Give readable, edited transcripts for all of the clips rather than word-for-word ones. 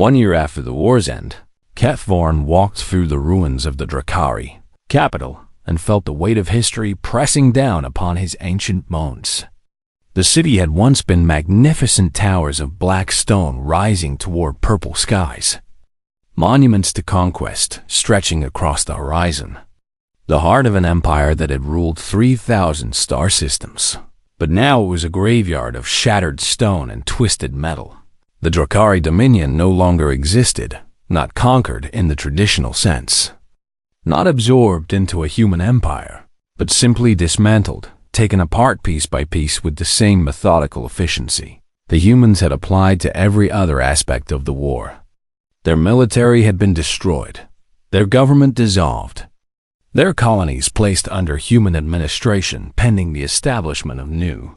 1 year after the war's end, Kethvorn walked through the ruins of the Drakari capital and felt the weight of history pressing down upon his ancient bones. The city had once been magnificent towers of black stone rising toward purple skies, monuments to conquest stretching across the horizon, the heart of an empire that had ruled 3,000 star systems. But now it was a graveyard of shattered stone and twisted metal. The Drakari dominion no longer existed, not conquered in the traditional sense, not absorbed into a human empire, but simply dismantled, taken apart piece by piece with the same methodical efficiency the humans had applied to every other aspect of the war. Their military had been destroyed, their government dissolved, their colonies placed under human administration pending the establishment of new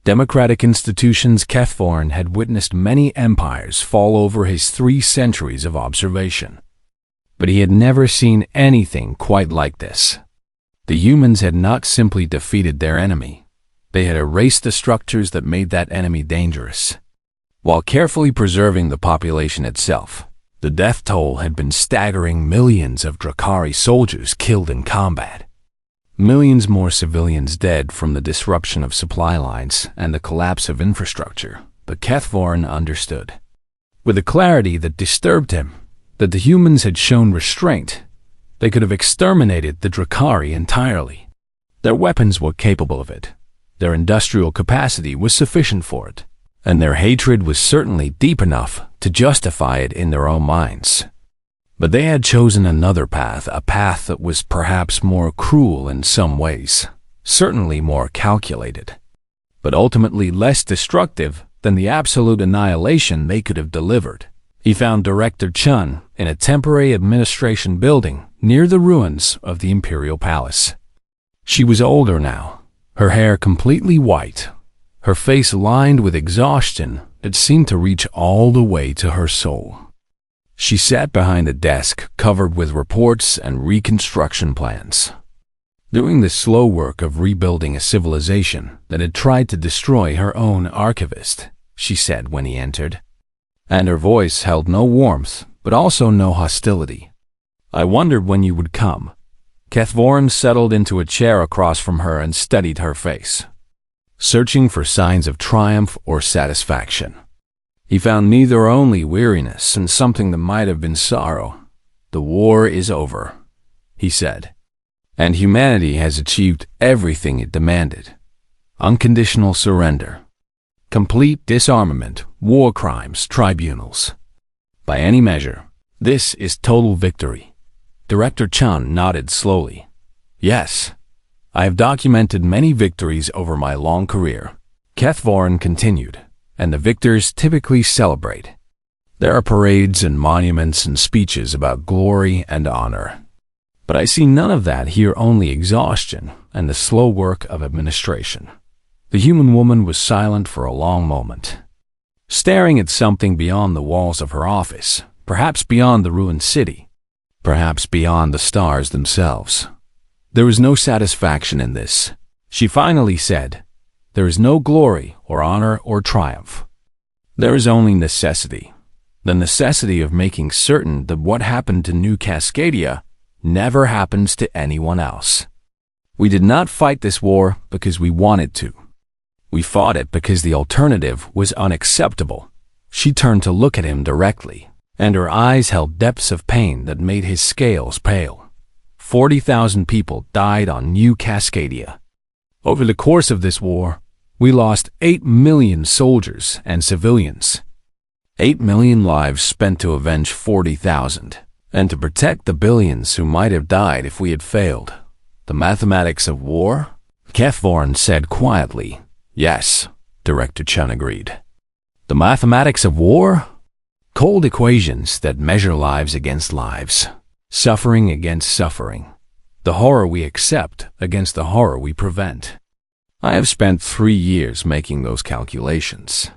democratic institutions. Kethvorn had witnessed many empires fall over his 3 centuries of observation, but he had never seen anything quite like this. The humans had not simply defeated their enemy, they had erased the structures that made that enemy dangerous, while carefully preserving the population itself. The death toll had been staggering: millions of Drakari soldiers killed in combat, millions more civilians dead from the disruption of supply lines and the collapse of infrastructure. But Kethvorn understood, with a clarity that disturbed him, that the humans had shown restraint. They could have exterminated the Drakari entirely. Their weapons were capable of it, their industrial capacity was sufficient for it, and their hatred was certainly deep enough to justify it in their own minds. But they had chosen another path, a path that was perhaps more cruel in some ways, certainly more calculated, but ultimately less destructive than the absolute annihilation they could have delivered. He found Director Chun in a temporary administration building near the ruins of the Imperial Palace. She was older now, her hair completely white, her face lined with exhaustion that seemed to reach all the way to her soul. She sat behind a desk covered with reports and reconstruction plans, doing the slow work of rebuilding a civilization that had tried to destroy her own archivist, she said when he entered, and her voice held no warmth but also no hostility. "I wondered when you would come." Kethvorn settled into a chair across from her and studied her face, searching for signs of triumph or satisfaction. He found neither, only weariness and something that might have been sorrow. "The war is over," he said, "and humanity has achieved everything it demanded. Unconditional surrender, complete disarmament, war crimes, tribunals. By any measure, this is total victory." Director Chun nodded slowly. "Yes, I have documented many victories over my long career," Kethvorn continued, "and the victors typically celebrate. There are parades and monuments and speeches about glory and honor. But I see none of that here, only exhaustion and the slow work of administration." The human woman was silent for a long moment, staring at something beyond the walls of her office, perhaps beyond the ruined city, perhaps beyond the stars themselves. "There is no satisfaction in this," she finally said. "There is no glory or honor or triumph. There is only necessity, the necessity of making certain that what happened to New Cascadia never happens to anyone else. We did not fight this war because we wanted to. We fought it because the alternative was unacceptable." She turned to look at him directly, and her eyes held depths of pain that made his scales pale. 40,000 people died on New Cascadia. Over the course of this war, we lost 8 million soldiers and civilians. 8 million lives spent to avenge 40,000, and to protect the billions who might have died if we had failed. "The mathematics of war?" Kethvorn said quietly. "Yes," Director Chun agreed. "The mathematics of war? Cold equations that measure lives against lives, suffering against suffering, the horror we accept against the horror we prevent. I have spent 3 years making those calculations,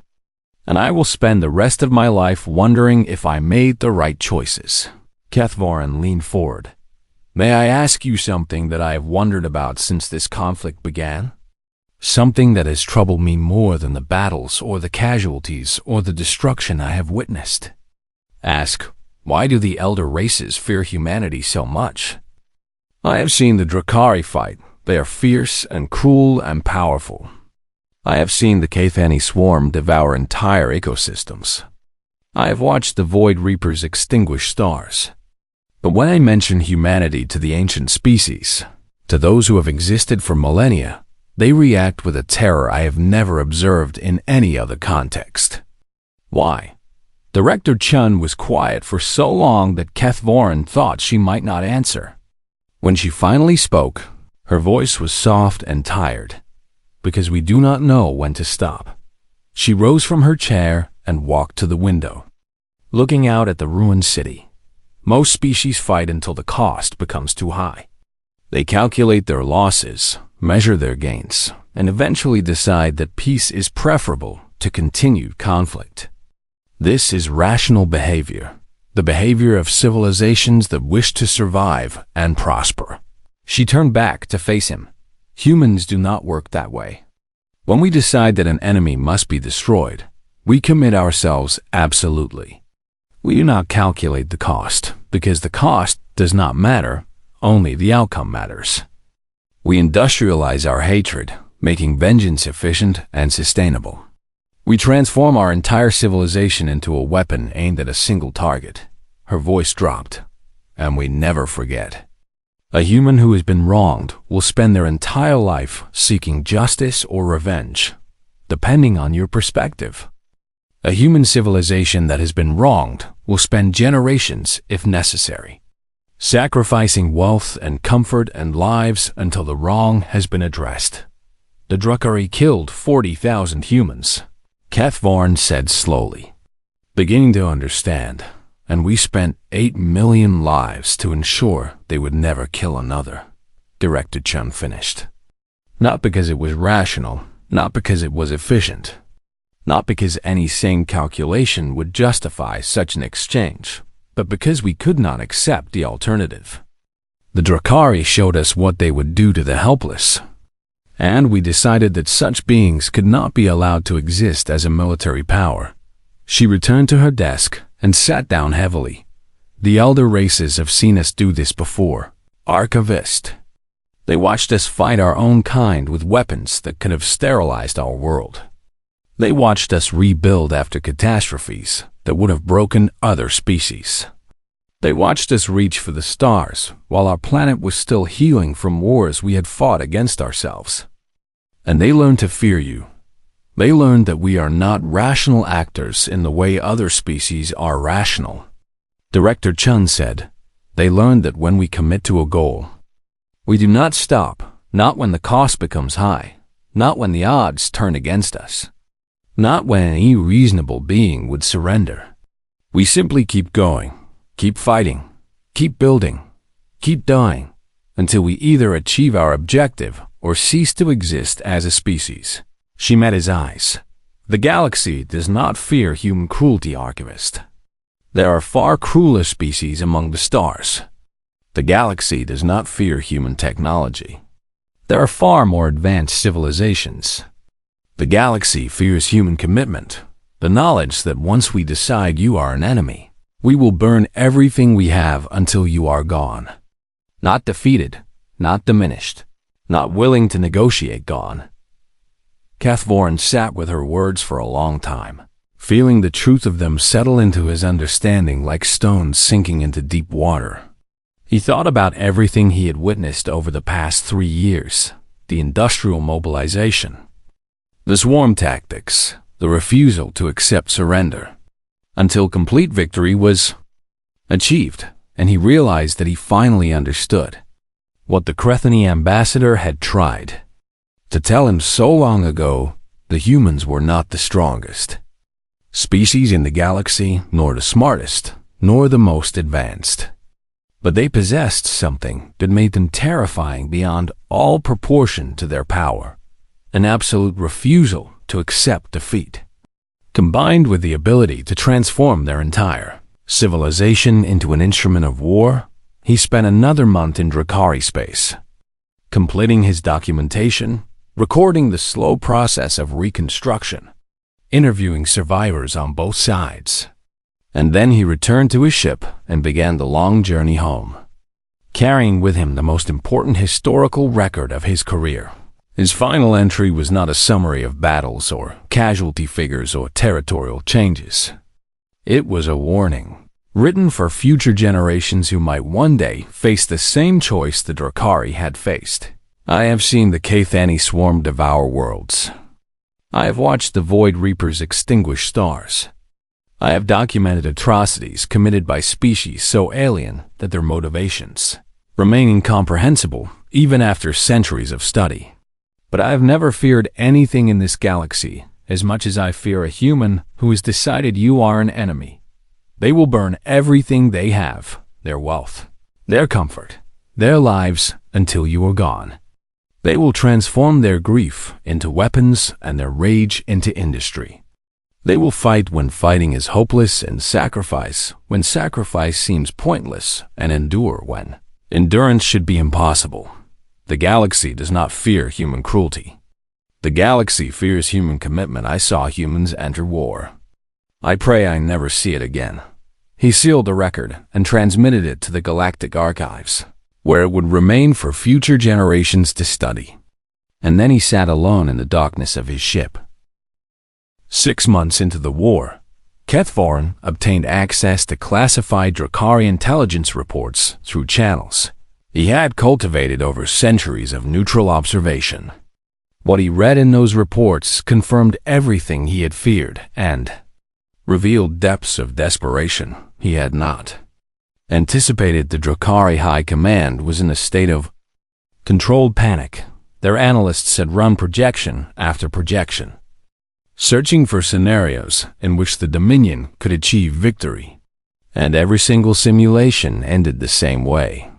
and I will spend the rest of my life wondering if I made the right choices." Kethvorn leaned forward. "May I ask you something that I have wondered about since this conflict began? Something that has troubled me more than the battles or the casualties or the destruction I have witnessed. Ask, why do the elder races fear humanity so much? I have seen the Drakari fight. They are fierce and cruel and powerful. I have seen the Cathani swarm devour entire ecosystems. I have watched the Void Reapers extinguish stars. But when I mention humanity to the ancient species, to those who have existed for millennia, they react with a terror I have never observed in any other context. Why? Director Chun was quiet for so long that Kethvorin thought she might not answer. When she finally spoke, her voice was soft and tired, because we do not know when to stop. She rose from her chair and walked to the window, looking out at the ruined city. Most species fight until the cost becomes too high. They calculate their losses, measure their gains, and eventually decide that peace is preferable to continued conflict. This is rational behavior, the behavior of civilizations that wish to survive and prosper. She turned back to face him. Humans do not work that way. When we decide that an enemy must be destroyed, we commit ourselves absolutely. We do not calculate the cost, because the cost does not matter, only the outcome matters. We industrialize our hatred, making vengeance efficient and sustainable. We transform our entire civilization into a weapon aimed at a single target. Her voice dropped, and we never forget. A human who has been wronged will spend their entire life seeking justice or revenge, depending on your perspective. A human civilization that has been wronged will spend generations, if necessary, sacrificing wealth and comfort and lives until the wrong has been addressed. The Drukhari killed 40,000 humans, Kethvorin said slowly, beginning to understand, and we spent 8 million lives to ensure they would never kill another, Director Chun finished. Not because it was rational, not because it was efficient, not because any sane calculation would justify such an exchange, but because we could not accept the alternative. The Drukhari showed us what they would do to the helpless, and we decided that such beings could not be allowed to exist as a military power. She returned to her desk and sat down heavily. The elder races have seen us do this before. Archivist. They watched us fight our own kind with weapons that could have sterilized our world. They watched us rebuild after catastrophes that would have broken other species. They watched us reach for the stars while our planet was still healing from wars we had fought against ourselves. And they learned to fear you. They learned that we are not rational actors in the way other species are rational. Director Chun said, they learned that when we commit to a goal, we do not stop, not when the cost becomes high, not when the odds turn against us, not when any reasonable being would surrender. We simply keep going, keep fighting, keep building, keep dying, until we either achieve our objective or cease to exist as a species. She met his eyes. The galaxy does not fear human cruelty, Archivist. There are far crueler species among the stars. The galaxy does not fear human technology. There are far more advanced civilizations. The galaxy fears human commitment, the knowledge that once we decide you are an enemy, we will burn everything we have until you are gone. Not defeated, not diminished, not willing to negotiate gone. Kethvorin sat with her words for a long time, feeling the truth of them settle into his understanding like stones sinking into deep water. He thought about everything he had witnessed over the past 3 years, the industrial mobilization, the swarm tactics, the refusal to accept surrender, until complete victory was achieved, and he realized that he finally understood what the Crethany ambassador had tried to tell him so long ago. The humans were not the strongest species in the galaxy, nor the smartest, nor the most advanced. But they possessed something that made them terrifying beyond all proportion to their power, an absolute refusal to accept defeat, combined with the ability to transform their entire civilization into an instrument of war. He spent another month in Drukhari space, completing his documentation, recording the slow process of reconstruction, interviewing survivors on both sides, And then he returned to his ship and began the long journey home, carrying with him the most important historical record of his career. His final entry was not a summary of battles or casualty figures or territorial changes. It was a warning, written for future generations who might one day face the same choice the Drakari had faced. I have seen the Cathani swarm devour worlds. I have watched the Void Reapers extinguish stars. I have documented atrocities committed by species so alien that their motivations remain incomprehensible even after centuries of study. But I have never feared anything in this galaxy as much as I fear a human who has decided you are an enemy. They will burn everything they have, their wealth, their comfort, their lives, until you are gone. They will transform their grief into weapons and their rage into industry. They will fight when fighting is hopeless and sacrifice when sacrifice seems pointless, and endure when endurance should be impossible. The galaxy does not fear human cruelty. The galaxy fears human commitment. I saw humans enter war. I pray I never see it again. He sealed the record and transmitted it to the Galactic Archives, where it would remain for future generations to study. And then he sat alone in the darkness of his ship. 6 months into the war, Kethvorin obtained access to classified Drakari intelligence reports through channels he had cultivated over centuries of neutral observation. What he read in those reports confirmed everything he had feared and revealed depths of desperation he had not anticipated. The Drakari High Command was in a state of controlled panic. Their analysts had run projection after projection, searching for scenarios in which the Dominion could achieve victory, and every single simulation ended the same way,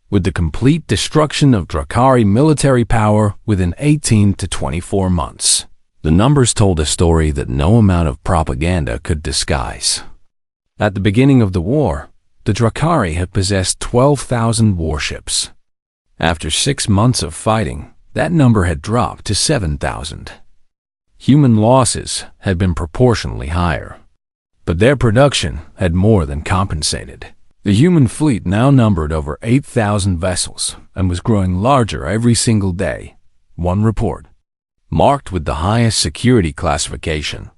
with the complete destruction of Drakari military power within 18 to 24 months. The numbers told a story that no amount of propaganda could disguise. At the beginning of the war, the Drakari had possessed 12,000 warships. After 6 months of fighting, that number had dropped to 7,000. Human losses had been proportionally higher, but their production had more than compensated. The human fleet now numbered over 8,000 vessels and was growing larger every single day. One report, marked with the highest security classification,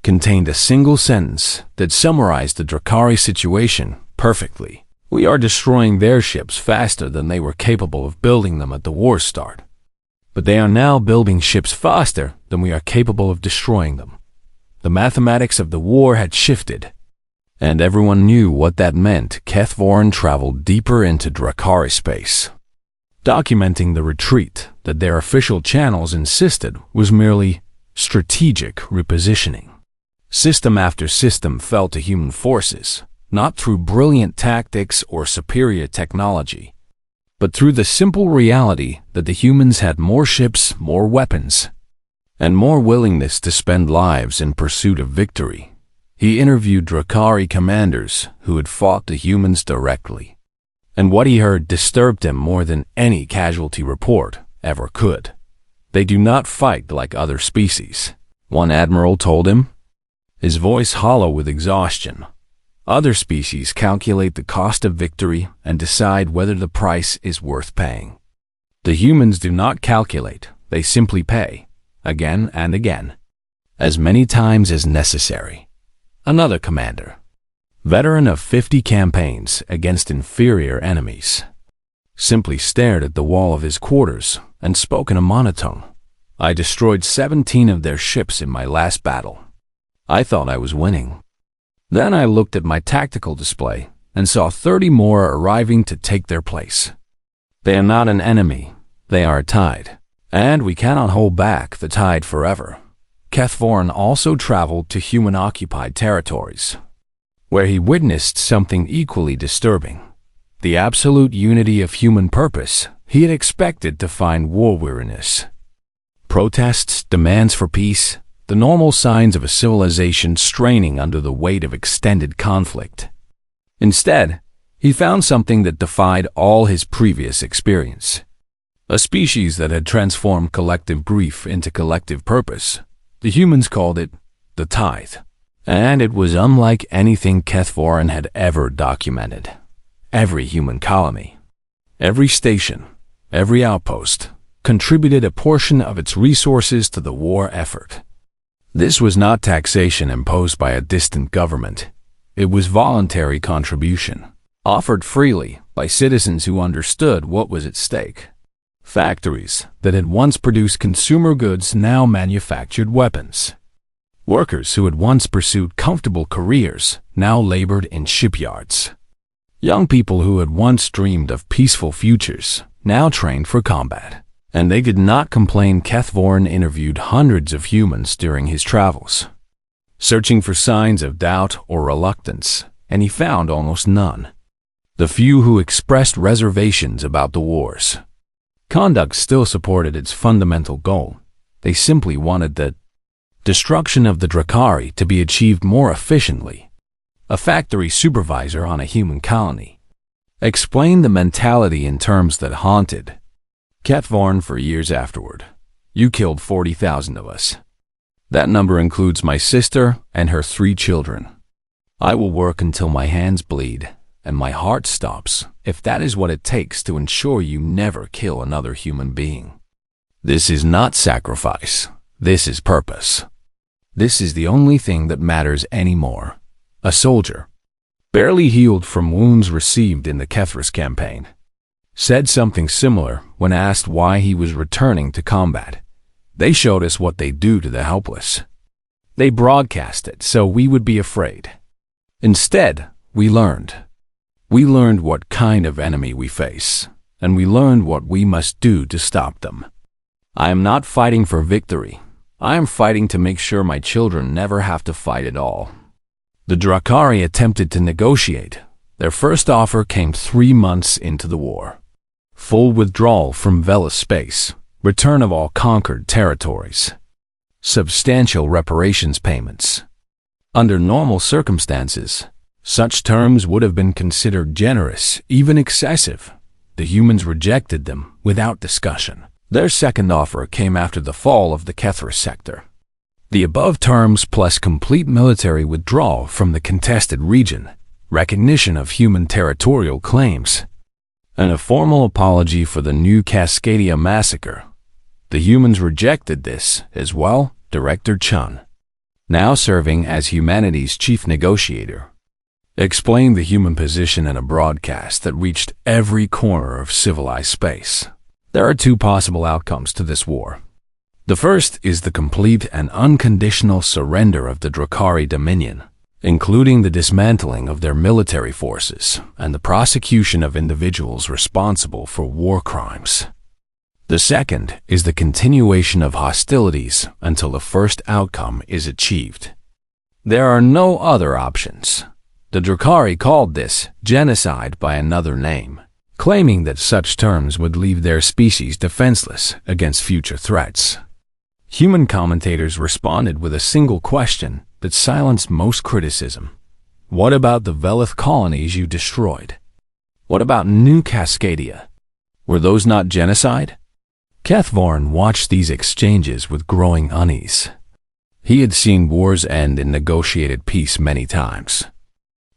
contained a single sentence that summarized the Drakari situation perfectly. We are destroying their ships faster than they were capable of building them at the war's start. But they are now building ships faster than we are capable of destroying them. The mathematics of the war had shifted, and everyone knew what that meant. Kethvorin traveled deeper into Drakari space, documenting the retreat that their official channels insisted was merely strategic repositioning. System after system fell to human forces, not through brilliant tactics or superior technology, but through the simple reality that the humans had more ships, more weapons, and more willingness to spend lives in pursuit of victory. He interviewed Drakari commanders who had fought the humans directly, and what he heard disturbed him more than any casualty report ever could. They do not fight like other species, one admiral told him, his voice hollow with exhaustion. Other species calculate the cost of victory and decide whether the price is worth paying. The humans do not calculate, they simply pay, again and again, as many times as necessary. Another commander, veteran of 50 campaigns against inferior enemies, simply stared at the wall of his quarters and spoke in a monotone. I destroyed 17 of their ships in my last battle. I thought I was winning. Then I looked at my tactical display and saw 30 more arriving to take their place. They are not an enemy, they are a tide, and we cannot hold back the tide forever. Kethvorin also traveled to human-occupied territories, where he witnessed something equally disturbing. The absolute unity of human purpose he had expected to find war weariness. Protests, demands for peace, the normal signs of a civilization straining under the weight of extended conflict. Instead, he found something that defied all his previous experience. A species that had transformed collective grief into collective purpose. The humans called it the tithe. And it was unlike anything Kethvorin had ever documented. Every human colony, every station, every outpost contributed a portion of its resources to the war effort. This was not taxation imposed by a distant government. It was voluntary contribution, offered freely by citizens who understood what was at stake. Factories that had once produced consumer goods now manufactured weapons. Workers who had once pursued comfortable careers now labored in shipyards. Young people who had once dreamed of peaceful futures now trained for combat. And they did not complain. Kethvorin interviewed hundreds of humans during his travels, searching for signs of doubt or reluctance, and he found almost none. The few who expressed reservations about the war's conduct still supported its fundamental goal. They simply wanted the destruction of the Drakari to be achieved more efficiently. A factory supervisor on a human colony explained the mentality in terms that haunted Kethvorin for years afterward. You killed 40,000 of us. That number includes my sister and her 3 children. I will work until my hands bleed and my heart stops if that is what it takes to ensure you never kill another human being. This is not sacrifice. This is purpose. This is the only thing that matters anymore. A soldier, barely healed from wounds received in the Kethris campaign, said something similar when asked why he was returning to combat. They showed us what they do to the helpless. They broadcast it so we would be afraid. Instead, we learned. We learned what kind of enemy we face, and we learned what we must do to stop them. I am not fighting for victory. I am fighting to make sure my children never have to fight at all. The Drakari attempted to negotiate. Their first offer came 3 months into the war. Full withdrawal from Vela space, return of all conquered territories, substantial reparations payments. Under normal circumstances, such terms would have been considered generous, even excessive. The humans rejected them without discussion. Their second offer came after the fall of the Kethris sector. The above terms plus complete military withdrawal from the contested region, recognition of human territorial claims, and a formal apology for the New Cascadia massacre. The humans rejected this as well. Director Chun, now serving as humanity's chief negotiator, explained the human position in a broadcast that reached every corner of civilized space. There are 2 possible outcomes to this war. The first is the complete and unconditional surrender of the Drakari Dominion, including the dismantling of their military forces and the prosecution of individuals responsible for war crimes. The second is the continuation of hostilities until the first outcome is achieved. There are no other options. The Drakari called this genocide by another name, claiming that such terms would leave their species defenseless against future threats. Human commentators responded with a single question that silenced most criticism. What about the Velith colonies you destroyed? What about New Cascadia? Were those not genocide? Kethvorin watched these exchanges with growing unease. He had seen wars end in negotiated peace many times,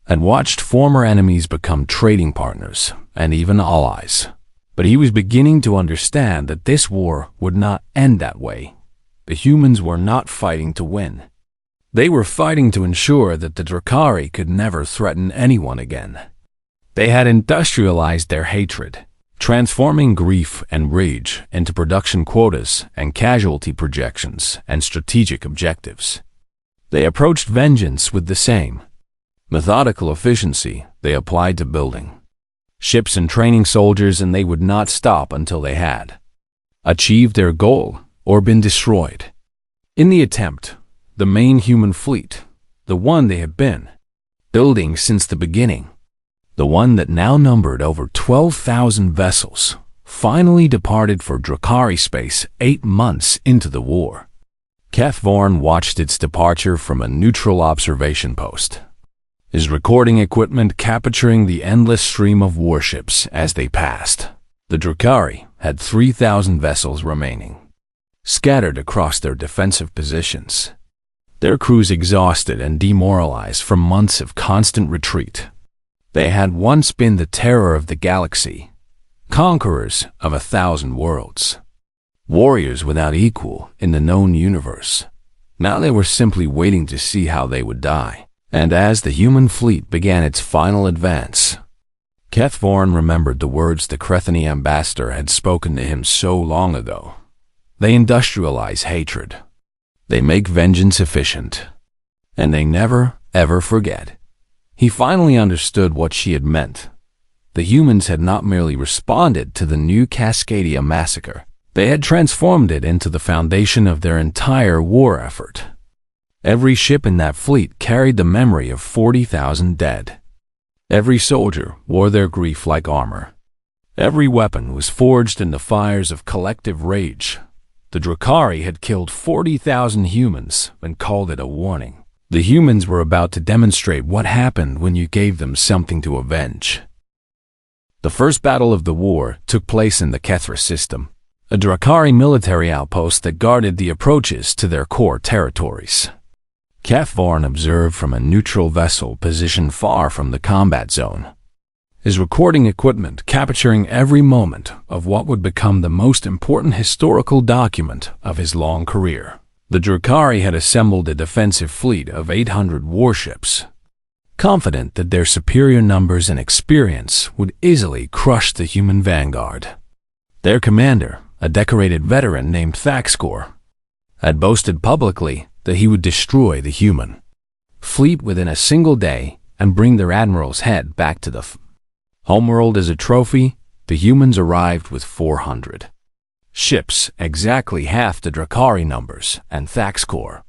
and watched former enemies become trading partners and even allies. But he was beginning to understand that this war would not end that way. The humans were not fighting to win. They were fighting to ensure that the Drakari could never threaten anyone again. They had industrialized their hatred, transforming grief and rage into production quotas and casualty projections and strategic objectives. They approached vengeance with the same methodical efficiency they applied to building ships and training soldiers, and they would not stop until they had achieved their goal or been destroyed. In the attempt, the main human fleet, the one they had been building since the beginning, the one that now numbered over 12,000 vessels, finally departed for Drakari space 8 months into the war. Kethvorin watched its departure from a neutral observation post, his recording equipment capturing the endless stream of warships as they passed. The Drakari had 3,000 vessels remaining, scattered across their defensive positions. their crews exhausted and demoralized from months of constant retreat. They had once been the terror of the galaxy, conquerors of 1,000 worlds, warriors without equal in the known universe. Now they were simply waiting to see how they would die. And as the human fleet began its final advance, Keth Vorn remembered the words the Crethany ambassador had spoken to him so long ago. They industrialize hatred. They make vengeance efficient. And they never, ever forget. He finally understood what she had meant. The humans had not merely responded to the New Cascadia massacre. They had transformed it into the foundation of their entire war effort. Every ship in that fleet carried the memory of 40,000 dead. Every soldier wore their grief like armor. Every weapon was forged in the fires of collective rage. The Drukhari had killed 40,000 humans and called it a warning. The humans were about to demonstrate what happened when you gave them something to avenge. The first battle of the war took place in the Kethra system, a Drukhari military outpost that guarded the approaches to their core territories. Keth Vorn observed from a neutral vessel positioned far from the combat zone, his recording equipment capturing every moment of what would become the most important historical document of his long career. The Drukhari had assembled a defensive fleet of 800 warships, confident that their superior numbers and experience would easily crush the human vanguard. Their commander, a decorated veteran named Thaxcor, had boasted publicly that he would destroy the human fleet within a single day and bring their admiral's head back to the homeworld as a trophy. The humans arrived with 400 ships, exactly half the Drukhari numbers, and Thaxcor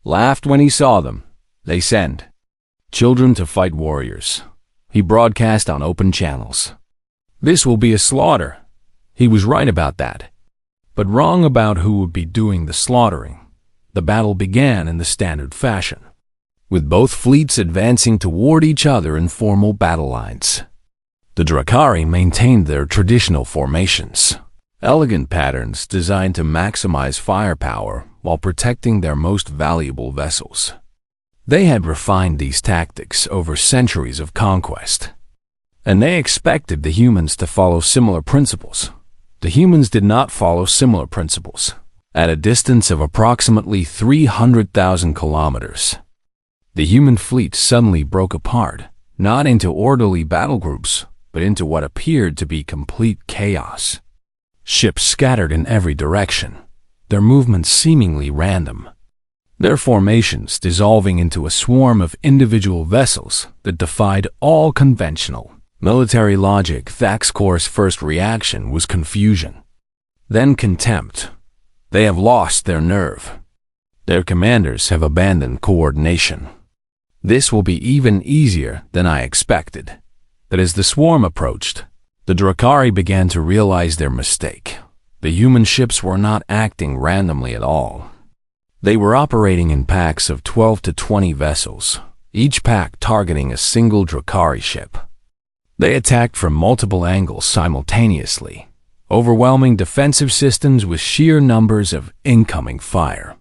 laughed when he saw them. They send children to fight warriors, he broadcast on open channels. This will be a slaughter. He was right about that, but wrong about who would be doing the slaughtering. The battle began in the standard fashion, with both fleets advancing toward each other in formal battle lines. The Drukhari maintained their traditional formations, elegant patterns designed to maximize firepower while protecting their most valuable vessels. They had refined these tactics over centuries of conquest, and they expected the humans to follow similar principles. The humans did not follow similar principles. At a distance of approximately 300,000 kilometers, the human fleet suddenly broke apart, not into orderly battle groups, but into what appeared to be complete chaos. Ships scattered in every direction, their movements seemingly random, their formations dissolving into a swarm of individual vessels that defied all conventional military logic. Thaxcor's first reaction was confusion, then contempt. They have lost their nerve. Their commanders have abandoned coordination. This will be even easier than I expected. But as the swarm approached, the Drukhari began to realize their mistake. The human ships were not acting randomly at all. They were operating in packs of 12 to 20 vessels, each pack targeting a single Drukhari ship. They attacked from multiple angles simultaneously, overwhelming defensive systems with sheer numbers of incoming fire.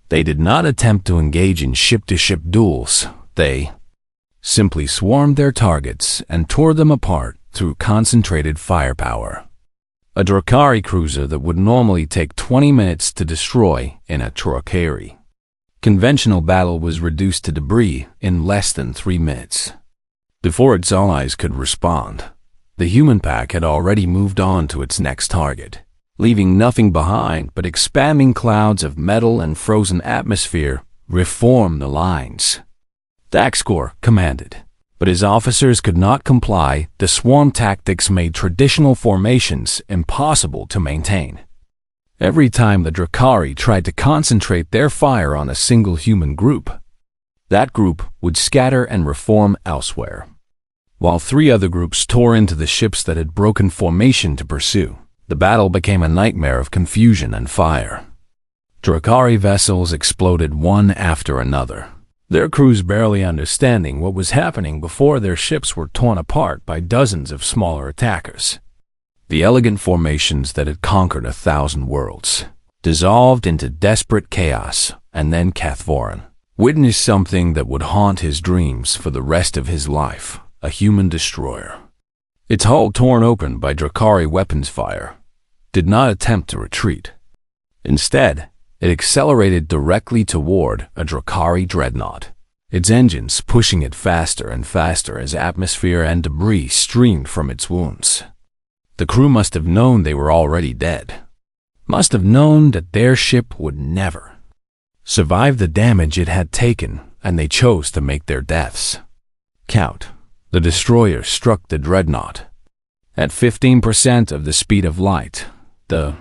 They did not attempt to engage in ship-to-ship duels. They simply swarmed their targets and tore them apart through concentrated firepower. A Drukhari cruiser that would normally take 20 minutes to destroy in a Drukhari conventional battle was reduced to debris in less than 3 minutes. Before its allies could respond, the human pack had already moved on to its next target, leaving nothing behind but expanding clouds of metal and frozen atmosphere. Reform the lines, Thaxcor commanded, but his officers could not comply. The swarm tactics made traditional formations impossible to maintain. Every time the Drukhari tried to concentrate their fire on a single human group, that group would scatter and reform elsewhere, while 3 other groups tore into the ships that had broken formation to pursue. The battle became a nightmare of confusion and fire. Drukhari vessels exploded one after another, their crews barely understanding what was happening before their ships were torn apart by dozens of smaller attackers. The elegant formations that had conquered 1,000 worlds dissolved into desperate chaos, and then Cathvoran witnessed something that would haunt his dreams for the rest of his life, a human destroyer. Its hull torn open by Drakari weapons fire, did not attempt to retreat. Instead, it accelerated directly toward a Drakari dreadnought, its engines pushing it faster and faster as atmosphere and debris streamed from its wounds. The crew must have known they were already dead. Must have known that their ship would never survive the damage it had taken, and they chose to make their deaths count. The destroyer struck the dreadnought at 15% of the speed of light. The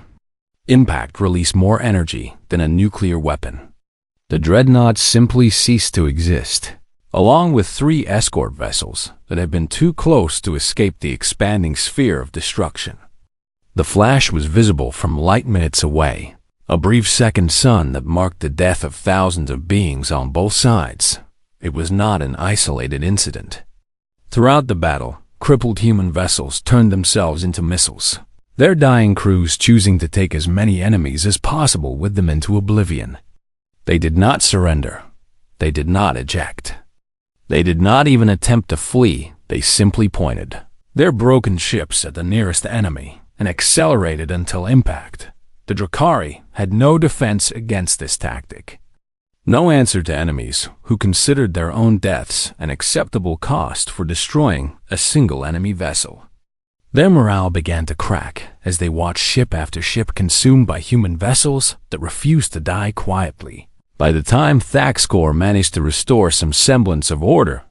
impact released more energy than a nuclear weapon. The dreadnought simply ceased to exist, along with 3 escort vessels that had been too close to escape the expanding sphere of destruction. The flash was visible from light minutes away, a brief second sun that marked the death of thousands of beings on both sides. It was not an isolated incident. Throughout the battle, crippled human vessels turned themselves into missiles, their dying crews choosing to take as many enemies as possible with them into oblivion. They did not surrender. They did not eject. They did not even attempt to flee. They simply pointed their broken ships at the nearest enemy and accelerated until impact. The Drakari had no defense against this tactic. No answer to enemies who considered their own deaths an acceptable cost for destroying a single enemy vessel. Their morale began to crack as they watched ship after ship consumed by human vessels that refused to die quietly. By the time Thaxcor managed to restore some semblance of order,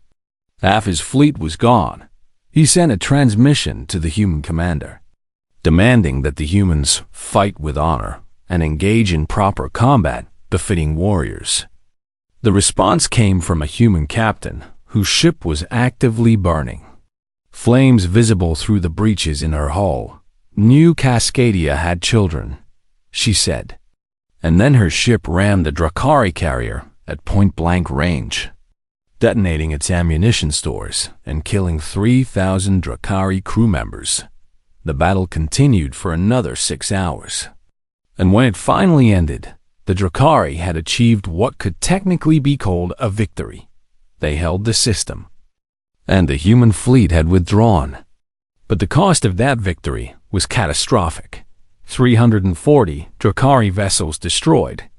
half his fleet was gone. He sent a transmission to the human commander, demanding that the humans fight with honor and engage in proper combat befitting warriors. The response came from a human captain whose ship was actively burning, flames visible through the breaches in her hull. New Cascadia had children, she said, and then her ship rammed the Drakari carrier at point-blank range, detonating its ammunition stores and killing 3,000 Drakari crew members. The battle continued for another 6 hours, and when it finally ended, the Drakari had achieved what could technically be called a victory. They held the system, and the human fleet had withdrawn. But the cost of that victory was catastrophic. 340 Drakari vessels destroyed.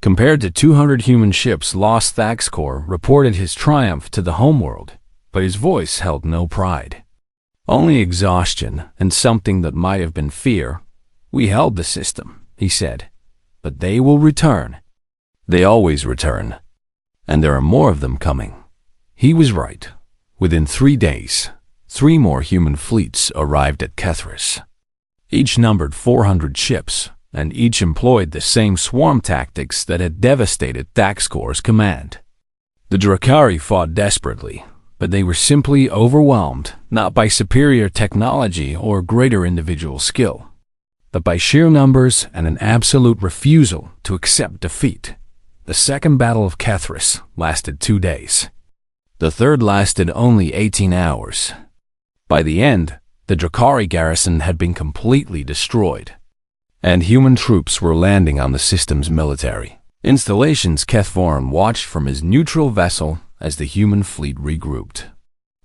Compared to 200 human ships lost, Thaxcor reported his triumph to the homeworld, but his voice held no pride. Only exhaustion and something that might have been fear. We held the system, he said, but they will return. They always return, and there are more of them coming. He was right. Within 3 days, 3 more human fleets arrived at Kethris. Each numbered 400 ships, and each employed the same swarm tactics that had devastated Thaxcor's command. The Drakari fought desperately, but they were simply overwhelmed, not by superior technology or greater individual skill, but by sheer numbers and an absolute refusal to accept defeat. The Second Battle of Kethris lasted 2 days. The third lasted only 18 hours. By the end, the Drakari garrison had been completely destroyed, and human troops were landing on the system's military installations. Cathvoran watched from his neutral vessel as the human fleet regrouped,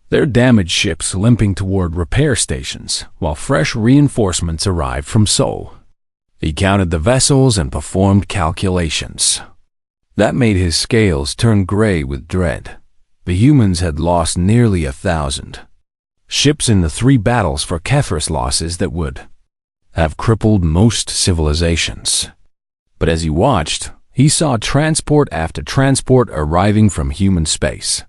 their damaged ships limping toward repair stations while fresh reinforcements arrived from Sol. He counted the vessels and performed calculations. That made his scales turn gray with dread. The humans had lost nearly 1,000 ships in the 3 battles for Kethris, losses that would have crippled most civilizations. But as he watched, he saw transport after transport arriving from human space,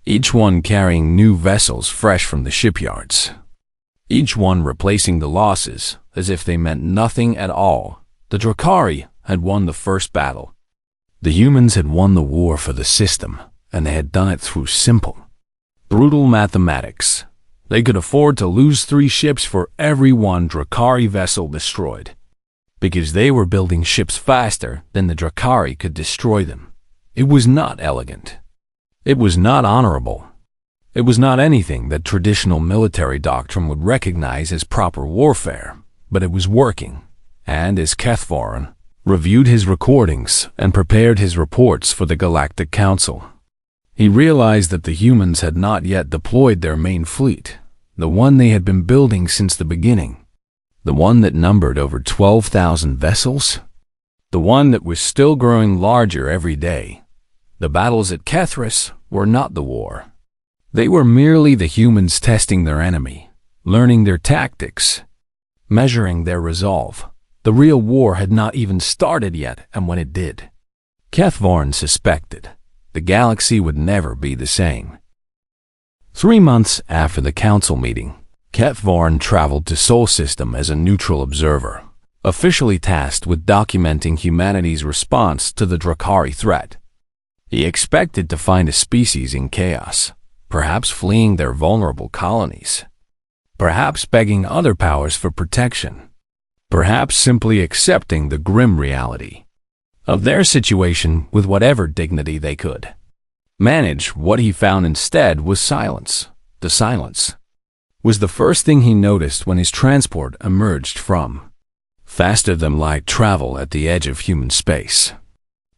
each one carrying new vessels fresh from the shipyards, each one replacing the losses as if they meant nothing at all. The Drakari had won the first battle. The humans had won the war for the system, and they had done it through simple, brutal mathematics. They could afford to lose 3 ships for every 1 Drakari vessel destroyed, because they were building ships faster than the Drakari could destroy them. It was not elegant. It was not honorable. It was not anything that traditional military doctrine would recognize as proper warfare, but it was working, and as Cathvoran reviewed his recordings, and prepared his reports for the Galactic Council. He realized that the humans had not yet deployed their main fleet, the one they had been building since the beginning, the one that numbered over 12,000 vessels, the one that was still growing larger every day. The battles at Kethris were not the war. They were merely the humans testing their enemy, learning their tactics, measuring their resolve. The real war had not even started yet, and when it did, Kethvorn suspected the galaxy would never be the same. 3 months after the council meeting, Kethvorn traveled to Sol System as a neutral observer, officially tasked with documenting humanity's response to the Drakari threat. He expected to find a species in chaos, perhaps fleeing their vulnerable colonies, perhaps begging other powers for protection, perhaps simply accepting the grim reality of their situation with whatever dignity they could manage. What he found instead was silence. The silence was the first thing he noticed when his transport emerged from faster-than-light travel at the edge of human space.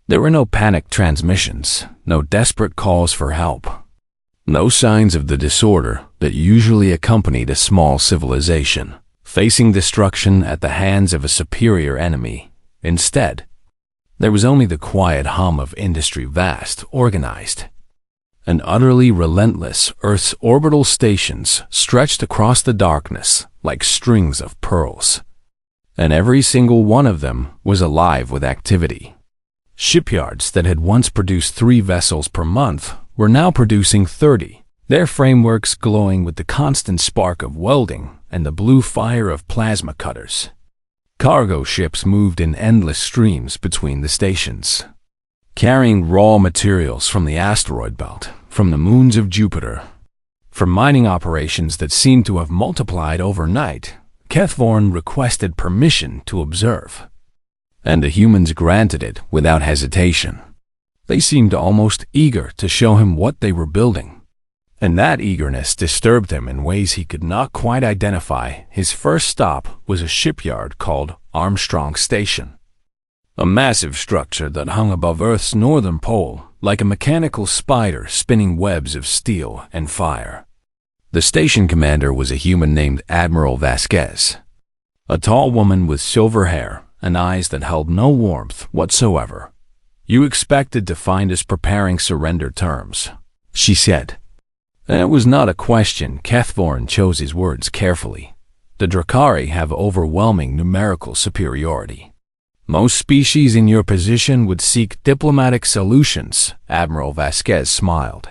There were no panic transmissions, no desperate calls for help, no signs of the disorder that usually accompanied a small civilization facing destruction at the hands of a superior enemy. Instead, there was only the quiet hum of industry, vast, organized, and utterly relentless. Earth's orbital stations stretched across the darkness like strings of pearls, and every single one of them was alive with activity. Shipyards that had once produced 3 vessels per month were now producing 30, their frameworks glowing with the constant spark of welding and the blue fire of plasma cutters. Cargo ships moved in endless streams between the stations, carrying raw materials from the asteroid belt, from the moons of Jupiter. For mining operations that seemed to have multiplied overnight, Kethvorn requested permission to observe, and the humans granted it without hesitation. They seemed almost eager to show him what they were building, and that eagerness disturbed him in ways he could not quite identify. His first stop was a shipyard called Armstrong Station, a massive structure that hung above Earth's northern pole like a mechanical spider spinning webs of steel and fire. The station commander was a human named Admiral Vasquez, a tall woman with silver hair and eyes that held no warmth whatsoever. "You expected to find us preparing surrender terms," she said. And it was not a question. Kethvorn chose his words carefully. The Drakari have overwhelming numerical superiority. Most species in your position would seek diplomatic solutions. Admiral Vasquez smiled,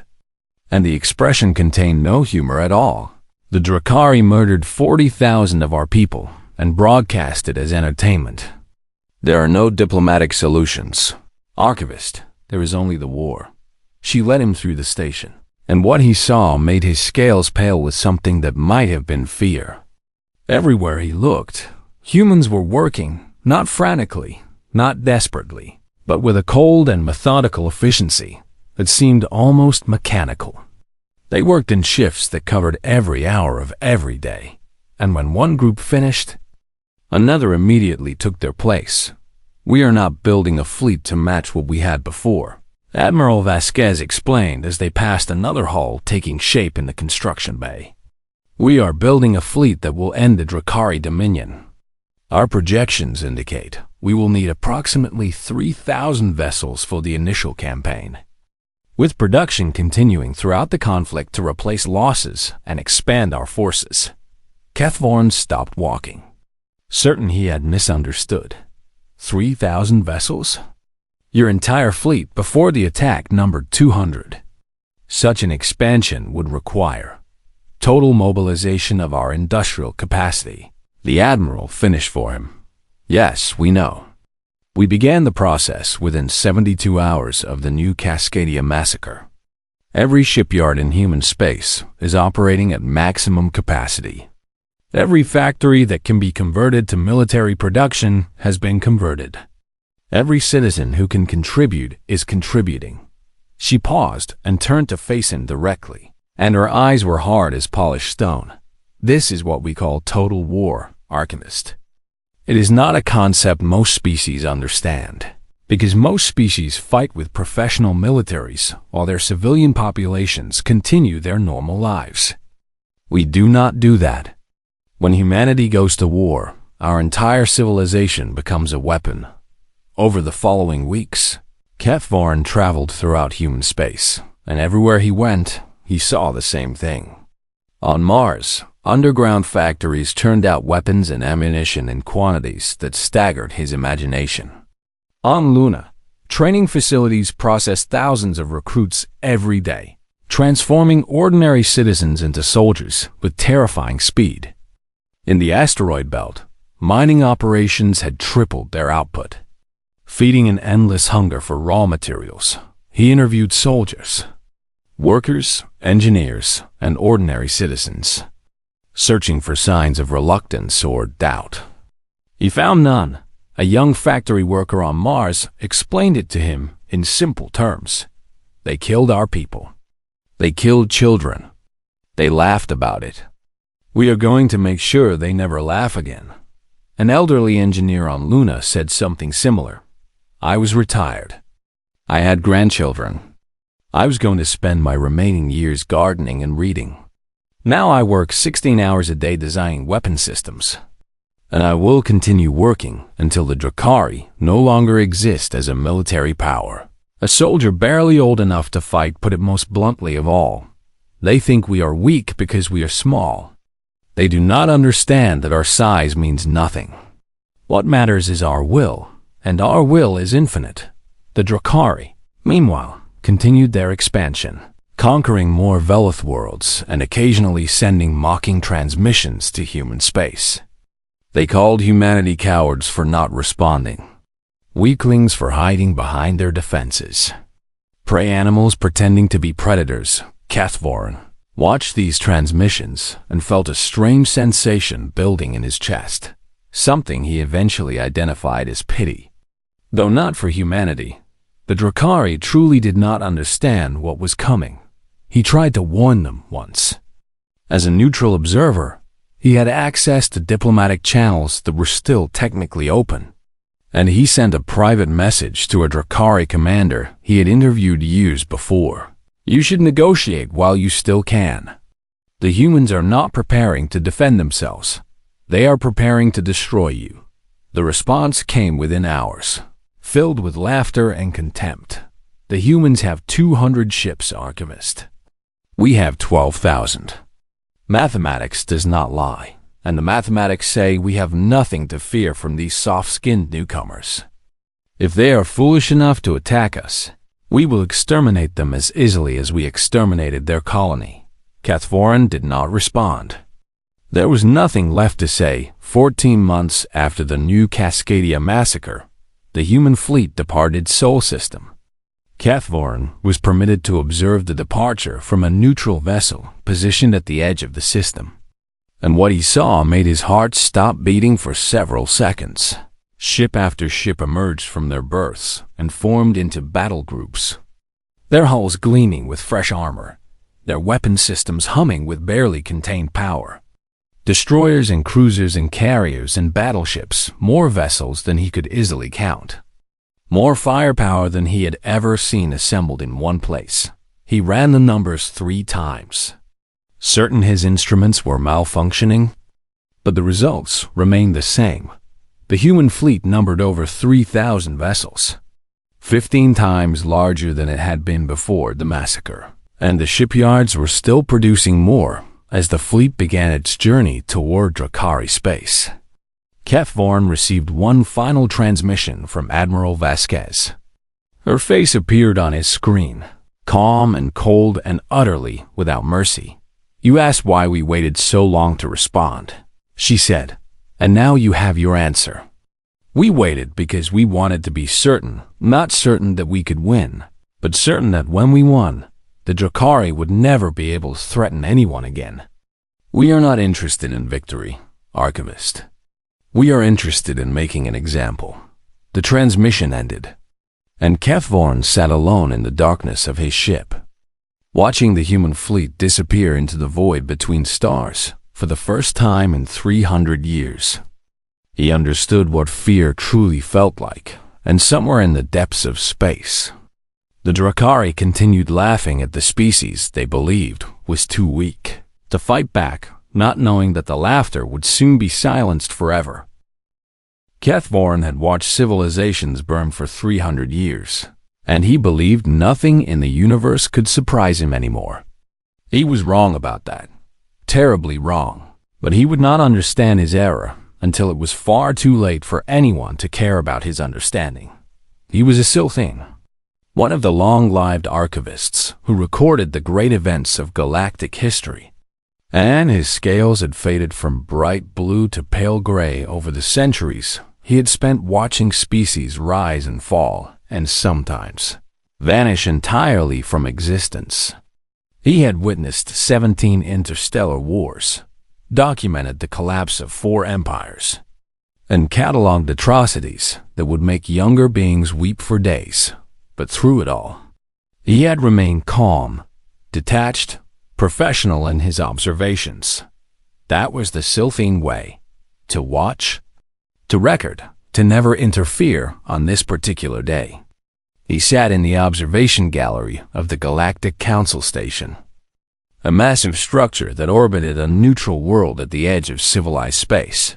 and the expression contained no humor at all. The Drakari murdered 40,000 of our people and broadcast it as entertainment. There are no diplomatic solutions. Archivist, there is only the war. She led him through the station, and what he saw made his scales pale with something that might have been fear. Everywhere he looked, humans were working, not frantically, not desperately, but with a cold and methodical efficiency that seemed almost mechanical. They worked in shifts that covered every hour of every day, and when one group finished, another immediately took their place. "We are not building a fleet to match what we had before," Admiral Vasquez explained as they passed another hull taking shape in the construction bay. "We are building a fleet that will end the Drakari dominion. Our projections indicate we will need approximately 3,000 vessels for the initial campaign, with production continuing throughout the conflict to replace losses and expand our forces." Kethvorn stopped walking, certain he had misunderstood. 3,000 vessels? Your entire fleet before the attack numbered 200. Such an expansion would require total mobilization of our industrial capacity. The Admiral finished for him. "Yes, we know. We began the process within 72 hours of the New Cascadia massacre. Every shipyard in human space is operating at maximum capacity. Every factory that can be converted to military production has been converted. Every citizen who can contribute is contributing." She paused and turned to face him directly, and her eyes were hard as polished stone. "This is what we call total war, Archivist. It is not a concept most species understand, because most species fight with professional militaries while their civilian populations continue their normal lives. We do not do that. When humanity goes to war, our entire civilization becomes a weapon. Over the following weeks, Kefvarn traveled throughout human space, and everywhere he went, he saw the same thing. On Mars, underground factories turned out weapons and ammunition in quantities that staggered his imagination. On Luna, training facilities processed thousands of recruits every day, transforming ordinary citizens into soldiers with terrifying speed. In the asteroid belt, mining operations had tripled their output. Feeding an endless hunger for raw materials, he interviewed soldiers, workers, engineers, and ordinary citizens, searching for signs of reluctance or doubt. He found none. A young factory worker on Mars explained it to him in simple terms. They killed our people. They killed children. They laughed about it. We are going to make sure they never laugh again. An elderly engineer on Luna said something similar. I was retired. I had grandchildren. I was going to spend my remaining years gardening and reading. Now I work 16 hours a day designing weapon systems. And I will continue working until the Drakari no longer exist as a military power. A soldier barely old enough to fight put it most bluntly of all. They think we are weak because we are small. They do not understand that our size means nothing. What matters is our will, and our will is infinite. The Drakari, meanwhile, continued their expansion, conquering more Velith worlds and occasionally sending mocking transmissions to human space. They called humanity cowards for not responding, weaklings for hiding behind their defenses. Prey animals pretending to be predators, Kefvarn watched these transmissions and felt a strange sensation building in his chest, something he eventually identified as pity. Though not for humanity, the Drakari truly did not understand what was coming. He tried to warn them once. As a neutral observer, he had access to diplomatic channels that were still technically open, and he sent a private message to a Drakari commander he had interviewed years before. You should negotiate while you still can. The humans are not preparing to defend themselves. They are preparing to destroy you. The response came within hours, filled with laughter and contempt. The humans have 200 ships, Archivist. We have 12,000. Mathematics does not lie, and the mathematics say we have nothing to fear from these soft-skinned newcomers. If they are foolish enough to attack us, we will exterminate them as easily as we exterminated their colony. Kefvarn did not respond. There was nothing left to say. 14 months after the New Cascadia massacre, the human fleet departed Sol System. Kefvarn was permitted to observe the departure from a neutral vessel positioned at the edge of the system. And what he saw made his heart stop beating for several seconds. Ship after ship emerged from their berths and formed into battle groups, their hulls gleaming with fresh armor, their weapon systems humming with barely contained power. Destroyers and cruisers and carriers and battleships, more vessels than he could easily count. More firepower than he had ever seen assembled in one place. He ran the numbers 3 times. Certain his instruments were malfunctioning, but the results remained the same. The human fleet numbered over 3,000 vessels, 15 times larger than it had been before the massacre, and the shipyards were still producing more as the fleet began its journey toward Drakari space. Kefvarn received one final transmission from Admiral Vasquez. Her face appeared on his screen, calm and cold and utterly without mercy. You asked why we waited so long to respond, she said, and now you have your answer. We waited because we wanted to be certain, not certain that we could win, but certain that when we won, the Drakari would never be able to threaten anyone again. We are not interested in victory, Archivist. We are interested in making an example. The transmission ended, and Kefvarn sat alone in the darkness of his ship, watching the human fleet disappear into the void between stars for the first time in 300 years. He understood what fear truly felt like, and somewhere in the depths of space, the Drakari continued laughing at the species they believed was too weak to fight back, not knowing that the laughter would soon be silenced forever. Kethvorn had watched civilizations burn for 300 years, and he believed nothing in the universe could surprise him anymore. He was wrong about that, terribly wrong, but he would not understand his error until it was far too late for anyone to care about his understanding. He was a Silthane, one of the long-lived archivists who recorded the great events of galactic history, and his scales had faded from bright blue to pale gray over the centuries he had spent watching species rise and fall, and sometimes vanish entirely from existence. He had witnessed 17 interstellar wars, documented the collapse of 4 empires, and cataloged atrocities that would make younger beings weep for days. But through it all, he had remained calm, detached, professional in his observations. That was the Silthane way: to watch, to record, to never interfere on this particular day. He sat in the observation gallery of the Galactic Council Station, a massive structure that orbited a neutral world at the edge of civilized space.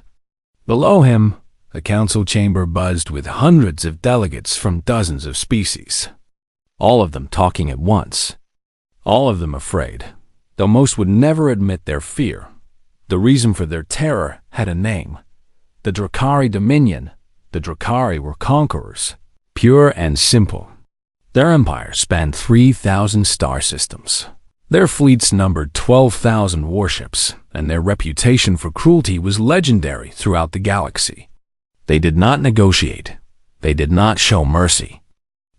Below him, the council chamber buzzed with hundreds of delegates from dozens of species, all of them talking at once, all of them afraid, though most would never admit their fear. The reason for their terror had a name: the Drakari Dominion. The Drakari were conquerors, pure and simple. Their empire spanned 3,000 star systems. Their fleets numbered 12,000 warships, and their reputation for cruelty was legendary throughout the galaxy. They did not negotiate, they did not show mercy,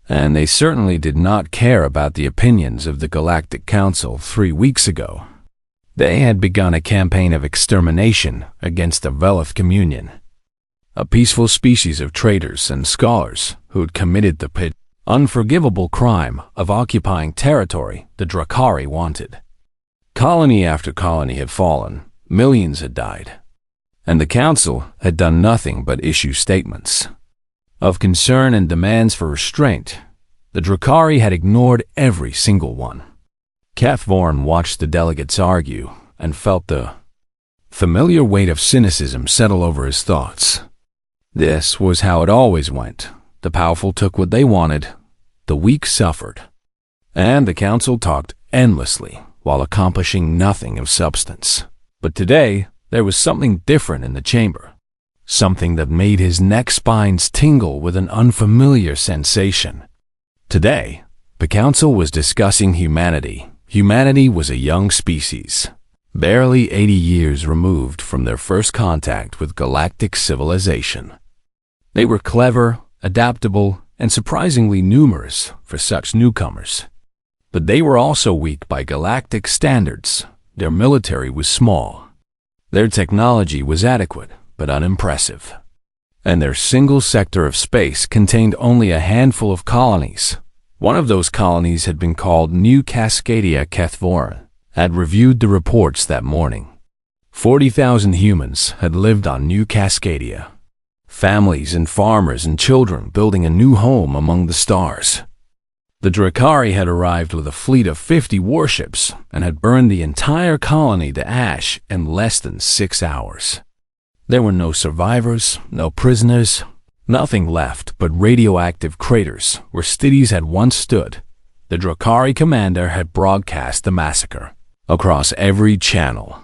and they certainly did not care about the opinions of the Galactic Council 3 weeks ago. They had begun a campaign of extermination against the Velith Communion, a peaceful species of traders and scholars who had committed the unforgivable crime of occupying territory the Drakari wanted. Colony after colony had fallen, millions had died, and the Council had done nothing but issue statements of concern and demands for restraint. The Drakari had ignored every single one. Kethvorn watched the delegates argue and felt the familiar weight of cynicism settle over his thoughts. This was how it always went. The powerful took what they wanted, the weak suffered, and the council talked endlessly while accomplishing nothing of substance. But today, there was something different in the chamber, something that made his neck spines tingle with an unfamiliar sensation. Today, the council was discussing humanity. Humanity was a young species, barely 80 years removed from their first contact with galactic civilization. They were clever, adaptable, and surprisingly numerous for such newcomers. But they were also weak by galactic standards. Their military was small. Their technology was adequate, but unimpressive. And their single sector of space contained only a handful of colonies. One of those colonies had been called New Cascadia. Kethvorn had reviewed the reports that morning. 40,000 humans had lived on New Cascadia. Families and farmers and children building a new home among the stars. The Drakari had arrived with a fleet of 50 warships and had burned the entire colony to ash in less than 6 hours. There were no survivors, no prisoners, nothing left but radioactive craters where cities had once stood. The Drakari commander had broadcast the massacre across every channel,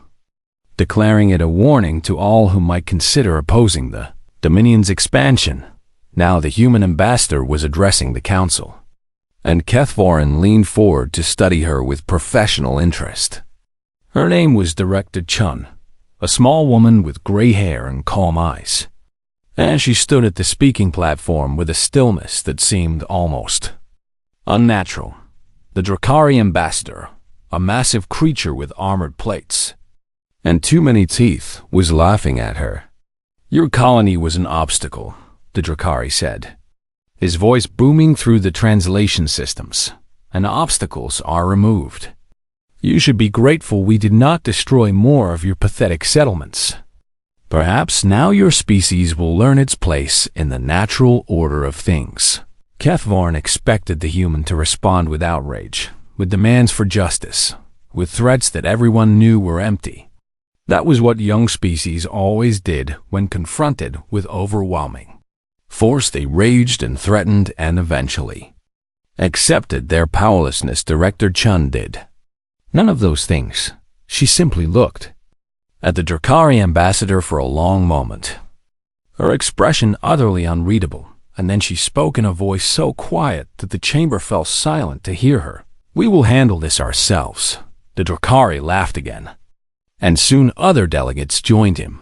declaring it a warning to all who might consider opposing the Dominion's expansion. Now the human ambassador was addressing the council, and Kethvorn leaned forward to study her with professional interest. Her name was Director Chun, a small woman with gray hair and calm eyes, and she stood at the speaking platform with a stillness that seemed almost unnatural. The Drakari ambassador, a massive creature with armored plates and too many teeth, was laughing at her. "Your colony was an obstacle," the Drakari said, his voice booming through the translation systems. "And obstacles are removed. You should be grateful we did not destroy more of your pathetic settlements." Perhaps now your species will learn its place in the natural order of things. Kethvorn expected the human to respond with outrage, with demands for justice, with threats that everyone knew were empty. That was what young species always did when confronted with overwhelming force. They raged and threatened and eventually accepted their powerlessness. Director Chun did none of those things. She simply looked at the Drakari ambassador for a long moment, her expression utterly unreadable, and then she spoke in a voice so quiet that the chamber fell silent to hear her. "We will handle this ourselves." The Drakari laughed again, and soon other delegates joined him.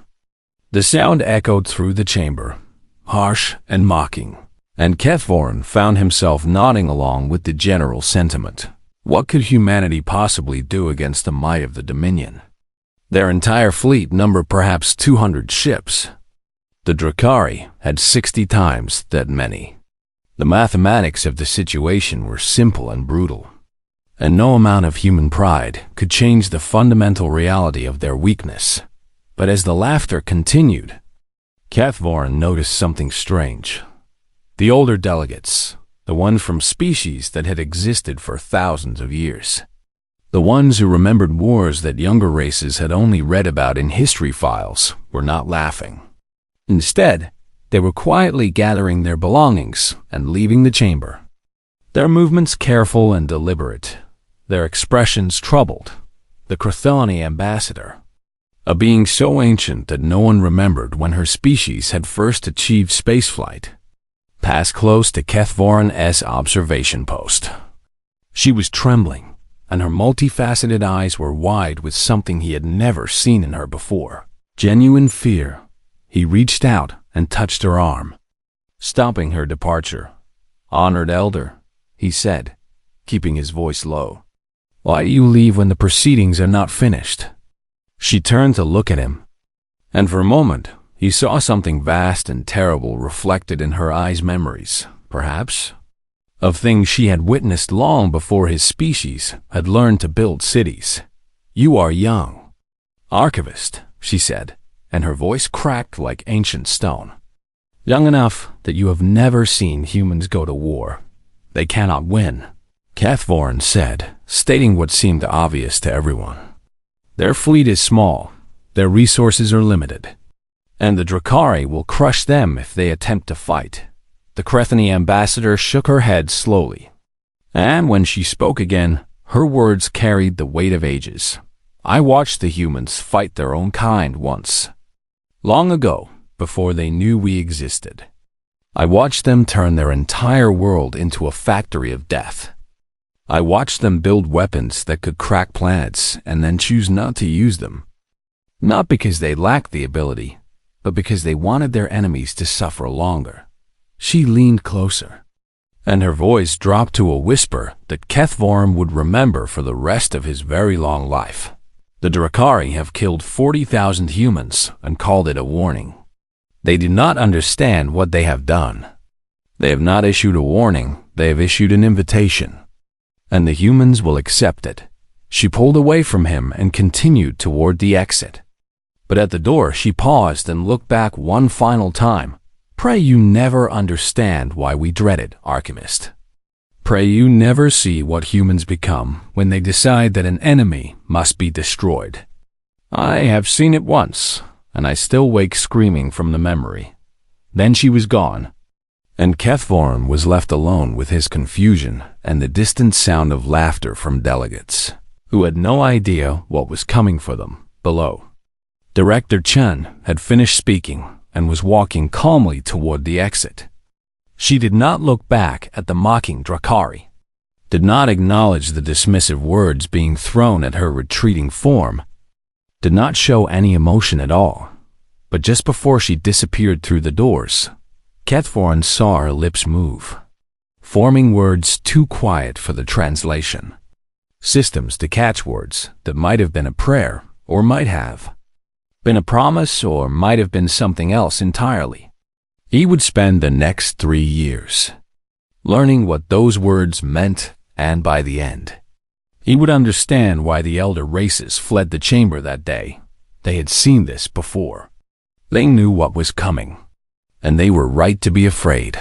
The sound echoed through the chamber, harsh and mocking, and Kethvorn found himself nodding along with the general sentiment. What could humanity possibly do against the might of the Dominion? Their entire fleet numbered perhaps 200 ships. The Drakari had 60 times that many. The mathematics of the situation were simple and brutal, and no amount of human pride could change the fundamental reality of their weakness. But as the laughter continued, Kethvorn noticed something strange. The older delegates, the ones from species that had existed for thousands of years, the ones who remembered wars that younger races had only read about in history files, were not laughing. Instead, they were quietly gathering their belongings and leaving the chamber, their movements careful and deliberate, their expressions troubled. The Krathelani ambassador, a being so ancient that no one remembered when her species had first achieved spaceflight, passed close to Kethvorn's observation post. She was trembling, and her multifaceted eyes were wide with something he had never seen in her before. Genuine fear. He reached out and touched her arm, stopping her departure. "Honored elder," he said, keeping his voice low, "why do you leave when the proceedings are not finished?" She turned to look at him, and for a moment he saw something vast and terrible reflected in her eyes. Memories, perhaps, of things she had witnessed long before his species had learned to build cities. "You are young, archivist," she said, and her voice cracked like ancient stone. "Young enough that you have never seen humans go to war. They cannot win," Kethvorn said, stating what seemed obvious to everyone. "Their fleet is small, their resources are limited, and the Drakari will crush them if they attempt to fight." The Krathelani ambassador shook her head slowly, and when she spoke again, her words carried the weight of ages. "I watched the humans fight their own kind once, long ago, before they knew we existed. I watched them turn their entire world into a factory of death. I watched them build weapons that could crack planets and then choose not to use them. Not because they lacked the ability, but because they wanted their enemies to suffer longer." She leaned closer, and her voice dropped to a whisper that Kethvorn would remember for the rest of his very long life. "The Drakari have killed 40,000 humans and called it a warning. They do not understand what they have done. They have not issued a warning, they have issued an invitation, and the humans will accept it." She pulled away from him and continued toward the exit. But at the door she paused and looked back one final time. "Pray you never understand why we dread it, Archivist. Pray you never see what humans become when they decide that an enemy must be destroyed. I have seen it once, and I still wake screaming from the memory." Then she was gone, and Kethvorn was left alone with his confusion and the distant sound of laughter from delegates, who had no idea what was coming for them below. Director Chun had finished speaking and was walking calmly toward the exit. She did not look back at the mocking Drakari, did not acknowledge the dismissive words being thrown at her retreating form, did not show any emotion at all. But just before she disappeared through the doors, Kethvorn saw her lips move, forming words too quiet for the translation. Systems to catch words that might have been a prayer, or might have been a promise, or might have been something else entirely. He would spend the next 3 years learning what those words meant, and by the end, he would understand why the elder races fled the chamber that day. They had seen this before. They knew what was coming, and they were right to be afraid.